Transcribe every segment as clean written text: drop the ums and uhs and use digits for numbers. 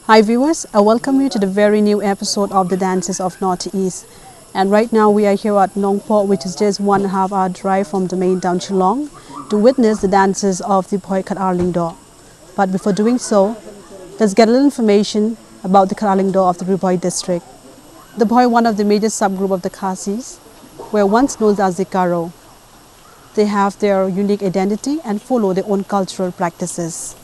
Hi viewers, I welcome you to the very new episode of the Dances of Northeast. And right now we are here at Nong Po, which is just 1.5 hour drive from the main town Shillong, to witness the dances of the Bhoi Arling Do. But before doing so, let's get a little information about the Arling Do of the Bhoi district. The Bhoi, one of the major subgroup of the Khasis, were once known as the Karo. They have their unique identity and follow their own cultural practices.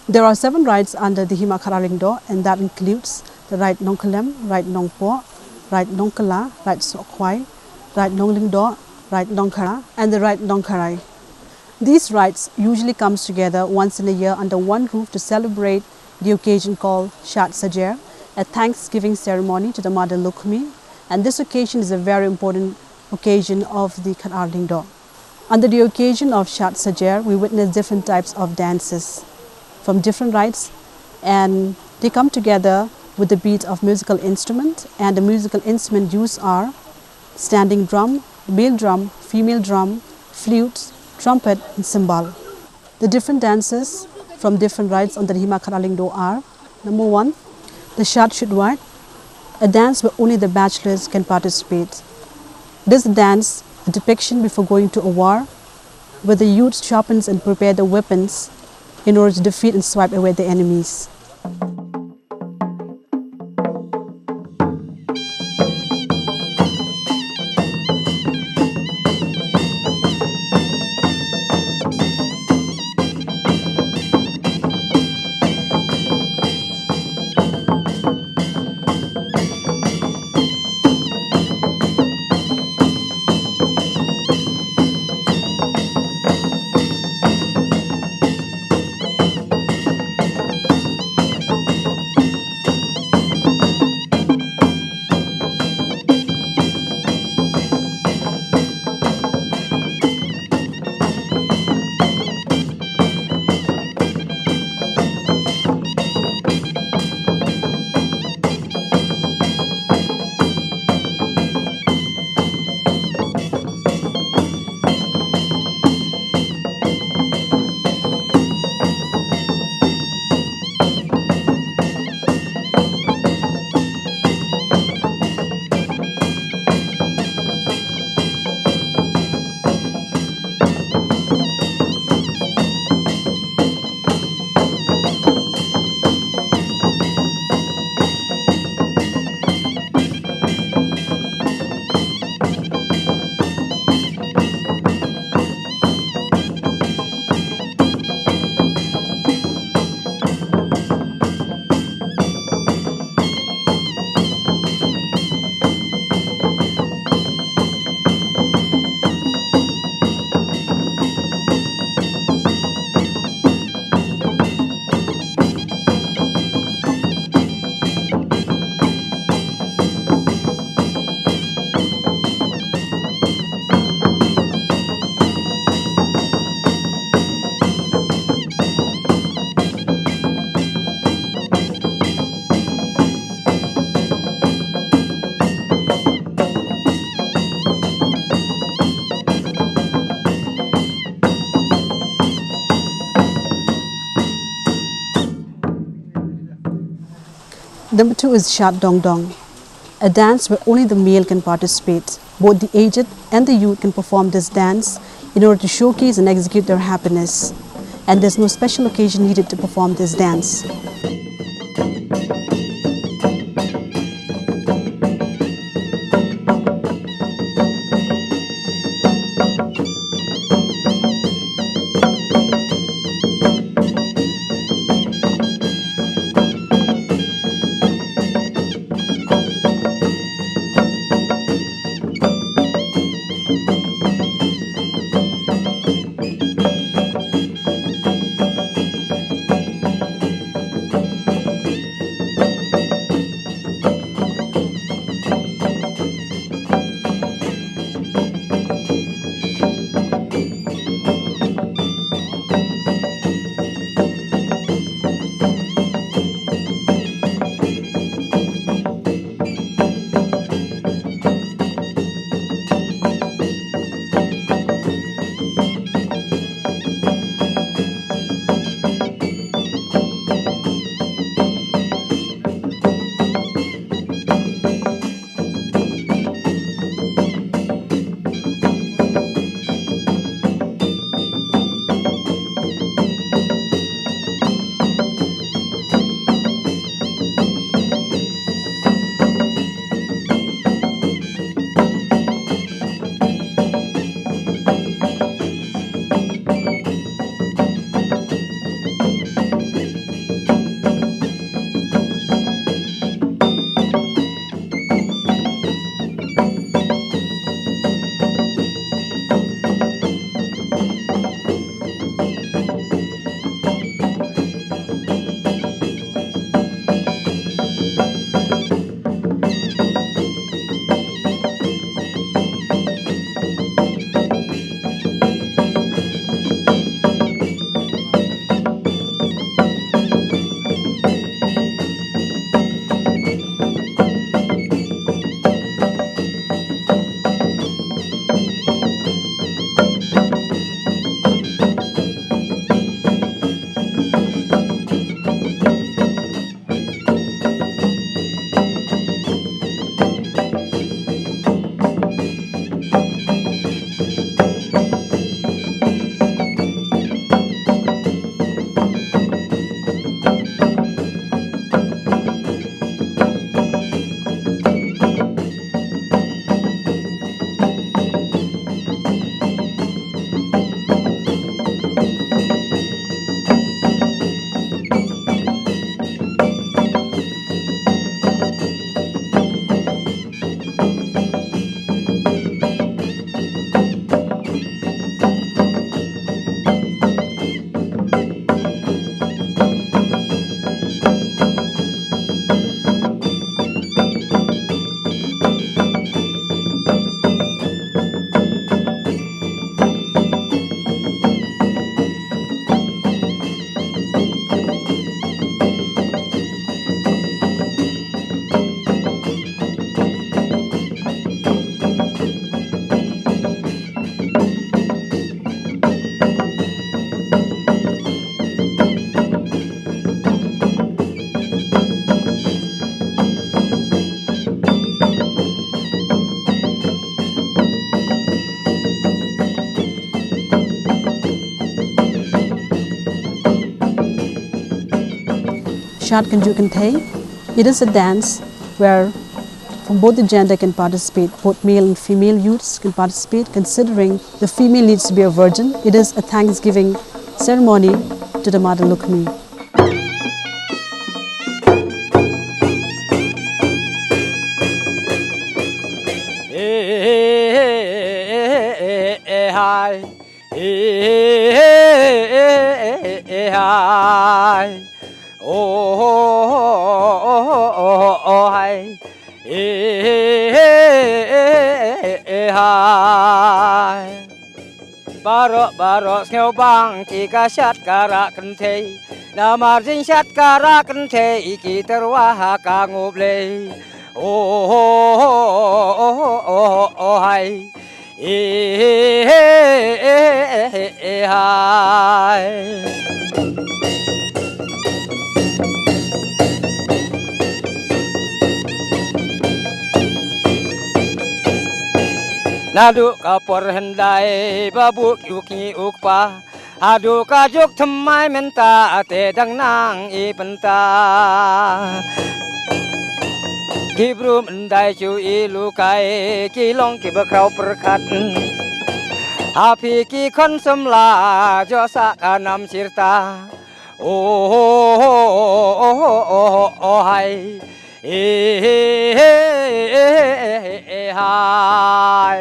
There are 7 rites under the Hima Karalingdo, and that includes the rite Nongkalem, rite Nongpo, rite Nongkala, rite Sokwai, rite Nonglingdo, rite Nongkara, and the rite Nongkarai. These rites usually comes together once in a year under one roof to celebrate the occasion called SHAD, a Thanksgiving ceremony to the Mother Lukmi, and this occasion is a very important occasion of the Karalingdo. Under the occasion of SHAD, we witness different types of dances from different rites, and they come together with the beat of musical instrument, and the musical instrument used are standing drum, male drum, female drum, flute, trumpet, and cymbal. The different dances from different rites under the Hima Karalingdo are: number 1, the Shad Shudwat, a dance where only the bachelors can participate. This dance, a depiction before going to a war, where the youth sharpens and prepare the weapons in order to defeat and swipe away the enemies. Number 2 is Shat Dong Dong, a dance where only the male can participate. Both the aged and the youth can perform this dance in order to showcase and execute their happiness. And there's no special occasion needed to perform this dance. SHAD Kanju Kantei. It is a dance where from both the gender can participate, both male and female youths can participate, considering the female needs to be a virgin. It is a Thanksgiving ceremony to the Mother Lakshmi. Barok ngeu bang tiga SHAD kara kentei na marjin SHAD kara kentei ki terwah kanguble hai hai Nadu kapor hendai babu yuki ukpa Adu kajuk temai menta ate dang nang I penta Kibru mendai cu ilukai kilong ki bakrau perkat Api ki kon semla josa kanam sirta hai hai hai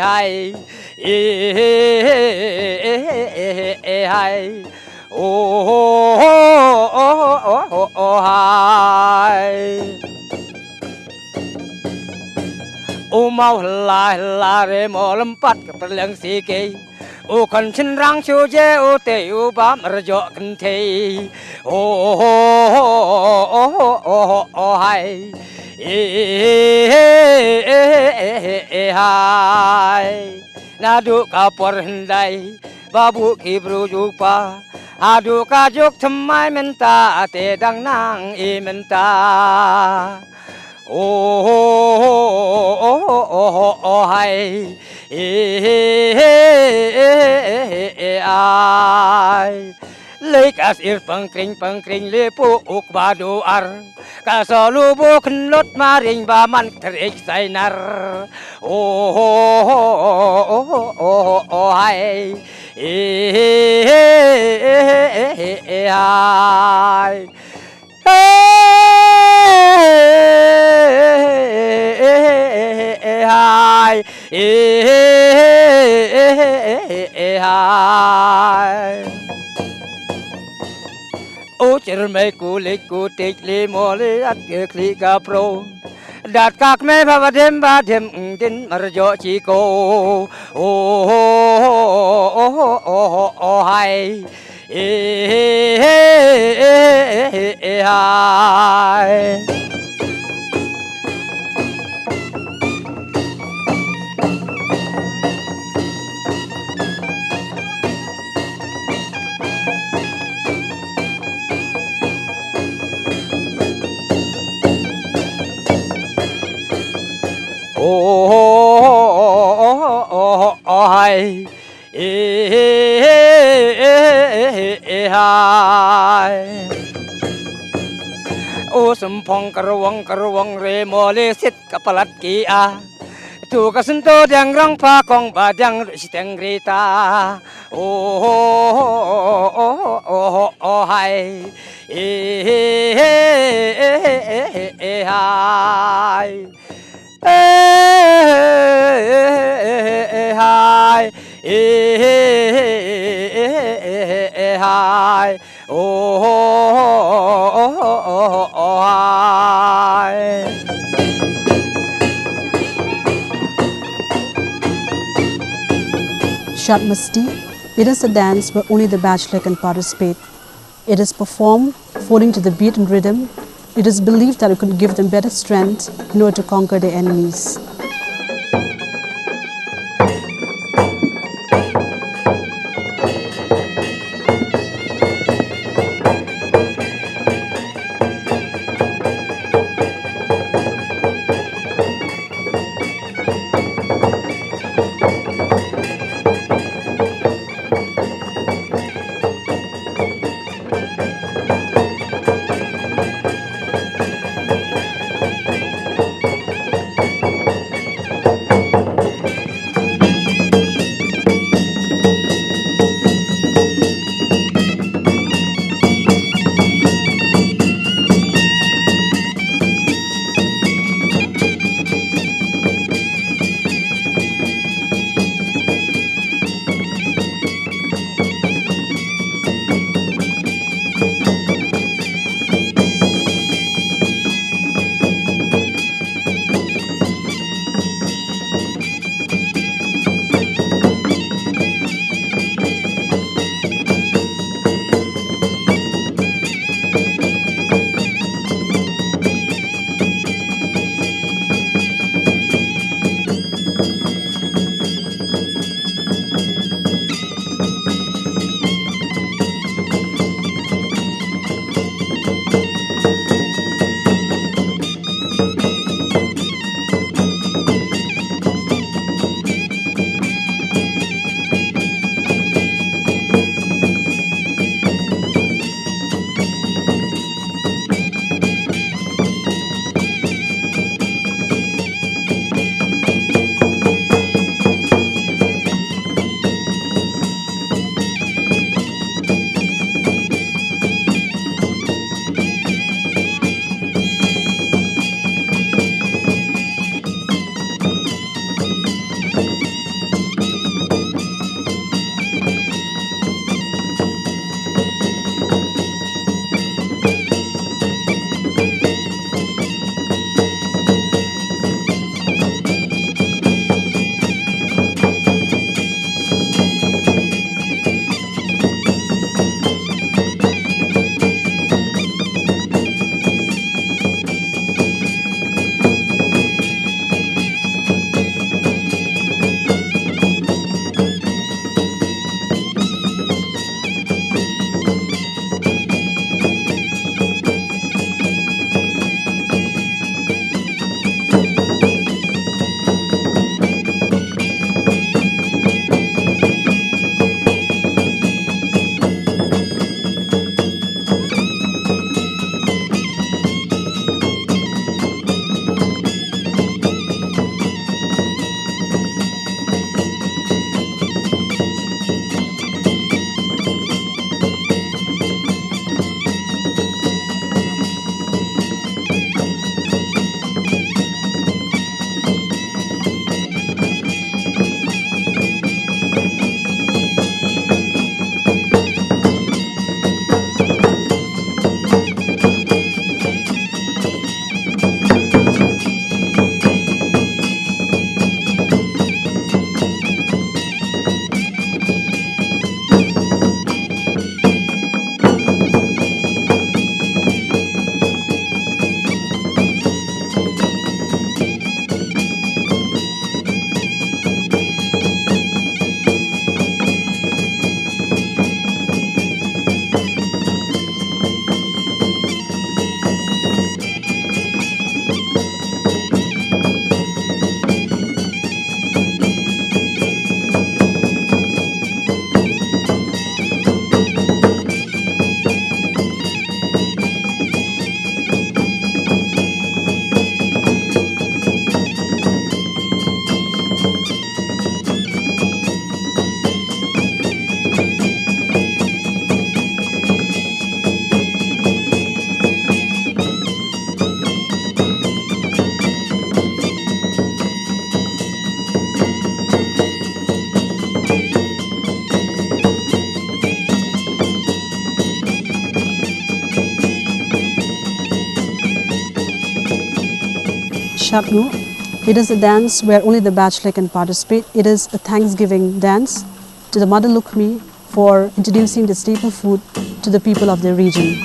hai hai Umau la re mo lempat ke perliang sike Ukan cenrang suje ute uba merjok kentei hai hai Nadu kapor hendai babu kibru jupa Adu kajuk temai menta ate dang nang I menta hai ai lấy cả sir pengkring lepu uk badu ar kasolu bukan lot maring baman terik sainar hai hai hai hai Ucer me kulik kutik limole at kli kapro Dat kak me badem din marjo chiko hai hai hai hai sempong keruang re mole sit kapalat ki a tu kasento dang rang pa kong badang siteng grita hai hai hai hai hai SHAD MASTIEH. It is a dance where only the bachelor can participate. It is performed according to the beat and rhythm. It is believed that it could give them better strength in order to conquer their enemies. SHAD. It is a dance where only the bachelor can participate. It is a Thanksgiving dance to the Mother Lukmi for introducing the staple food to the people of the region.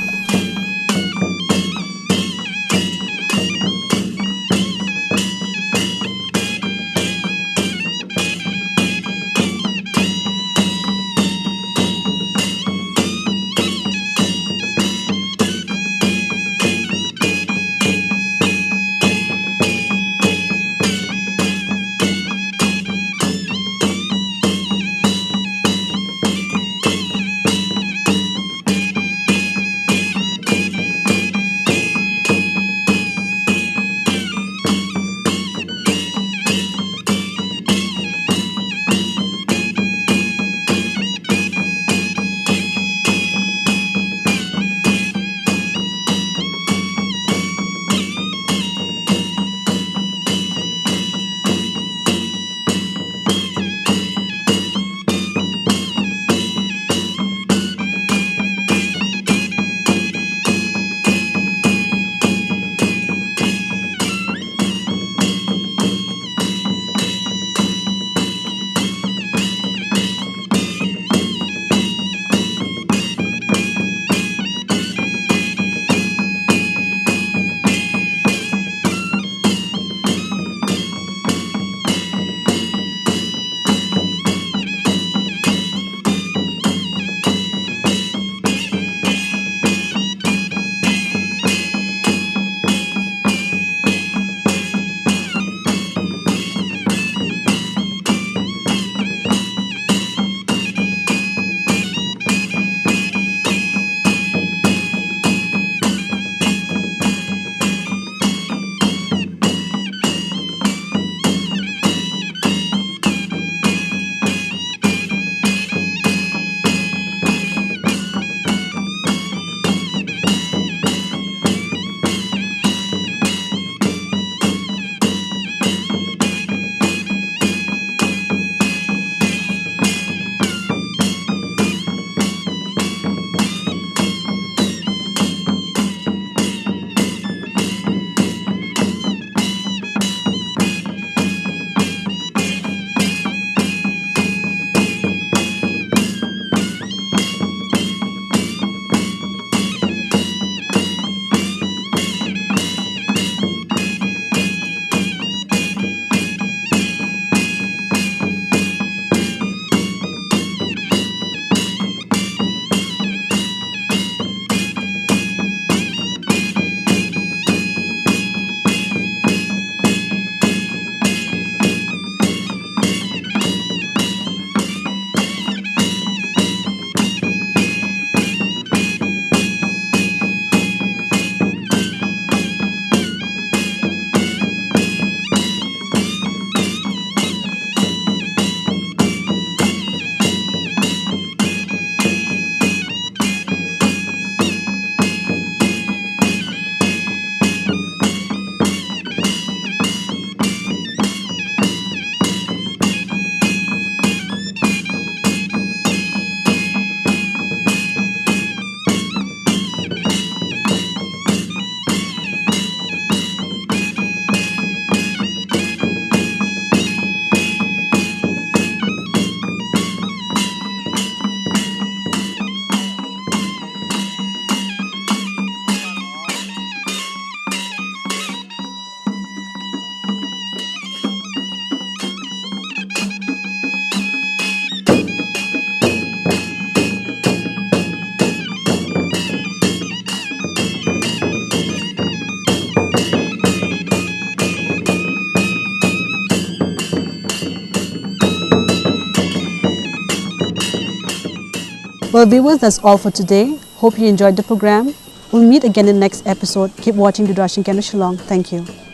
Well, viewers, that's all for today. Hope you enjoyed the program. We'll meet again in the next episode. Keep watching Doodarshan Canada Shillong. Thank you.